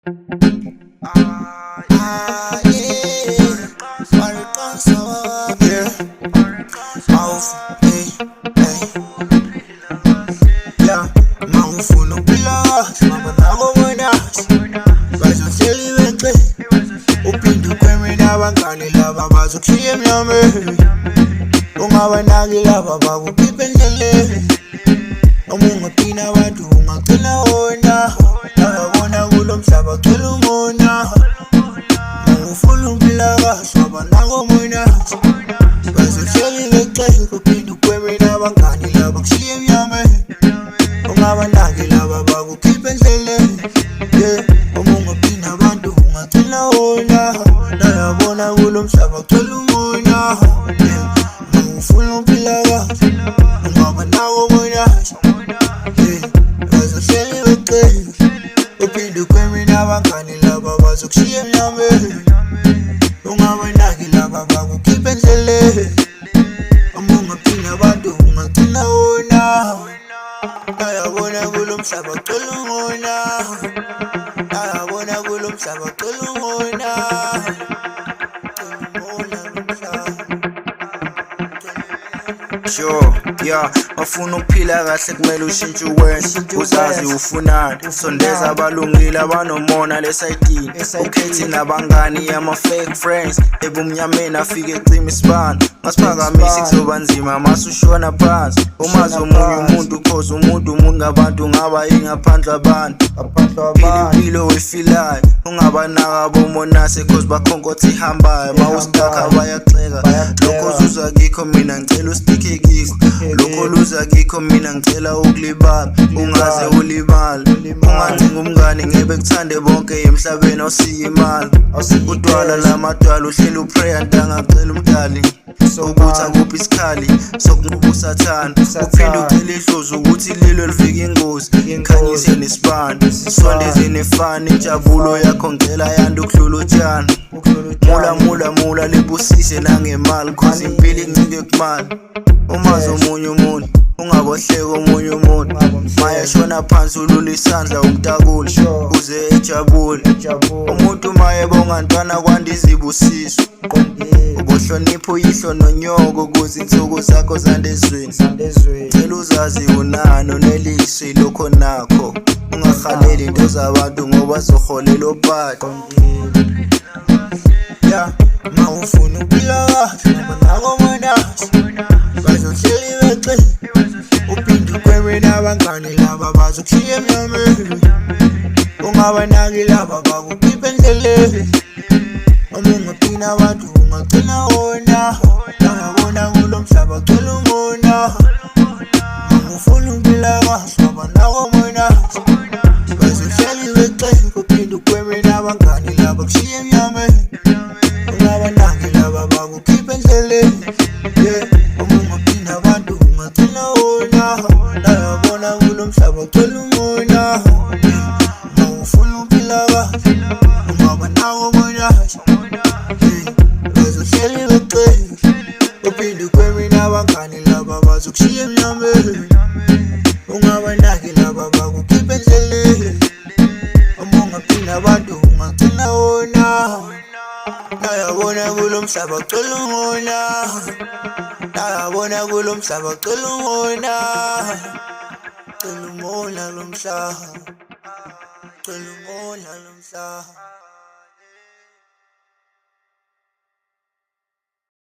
Yeah. Mariconso, yeah. Auf, ey, ey. Yeah. Mangifuna ukuphila mama nako mwenazi bazohleli beche uphinde ukhweme nabangani laba bazokushiya emnyameni ungabanaki laba bakukhipha endleleni noma ungaphina abantu ungagcina wona bayabona kulo mhlaba cela umona mangifuna ukuphila kahle abanako mwenazi bazohleli beche uphinde ukhweme nabangani laba kushiya emnyameni ungabanaki laba bakukhipha endleleni yeah uma ungaphina abantu ungagcina wona bayabona kulo mhlaba cela umona mangifuna ukuphila kahle ungabanako mwenazi bazohleli beche uphinde ukhweme nabangani laba bazokushiya emnyameni ungabanaki laba bakukhipha endleleni uma ungaphina abantu ungagcina wona bayabona kulo mhlaba cela umona bayabona kulo mhlaba cela umona Sure, yeah, bafuna ukuphila kahle kumele ushintshe uwenze uzazi ufunani sondeza abalungile abanomona lesayidini ukhethi nabangani ama-fake friends ebumnyameni afike ecima isibani masiphakamisi kuzoba nzima masushona phansi umazi omunye umuntu cause umuntu ngabantu ngaba ingaphandle abantu phila impilo oyifilayo ungabanaka bomonase cause bakhonkotha ihambayo mawusitaka bayaxeka lokho uzuza kikho mina ngicela usitike kikho lokho luza kikho mina ngicela ukulibala ungaze ulimale ungancenga umngane ngebe kuthande bonke emhlabeni awusiye imali udwala lamadwala uhleli uprayer ntanga ngicela umdali ukuthi akuphi isikhali sokunqoba usathana uphinde ucele ihlozi ukuthi lilo lifike ingozi ngikhanyise nesibani sondeze nefani injabulo yakho ngicela yanda ukudlula utshani mula libusise nangemali cause impilo incike kumali umazi omunye umuntu ungabohleka omunye umuntu mayeshona phansi ulula isandla umtakuli uze ejabule umuntu mayebonga ntwana kwanda izibusiso ubohlonipha uyihlo nonyoko ukuze insuku zakho zande ezweni cela uzazi unani oneliswe lokho nakho ungahaleli into zabantu ngoba zoholela ophatha yeah mawufuna ukuphila kahle abanako mwenazi bazohleli beche uphinde ukhweme nabangani laba bazokushiya emnyameni ungabanaki laba bakukhipha endleleni uma ungaphina abantu ungagcina wona bayabona kulo mhlaba cela umona mangifuna ukuphila kahle abanako mwenazi bazohleli beche uphinde ukhweme nabangani laba kushiya emnyameni ungabanaki laba bakukhipha endleleni yeah uma ungaphina abantu ungagcina wona bayabona kulo mhlaba cela umona mangifuna ukuphila kahle ungabanako mwenazi bazohleli beche uphinde ukhweme nabangani laba bazokushiya emnyameni ungabanaki laba bakukhipha endleleni uma ungaphina abantu ungagcina wona bayabona kulo mhlaba cela umona bayabona kulo mhlaba cela umona lo mhlaba cela umona lo mhlaba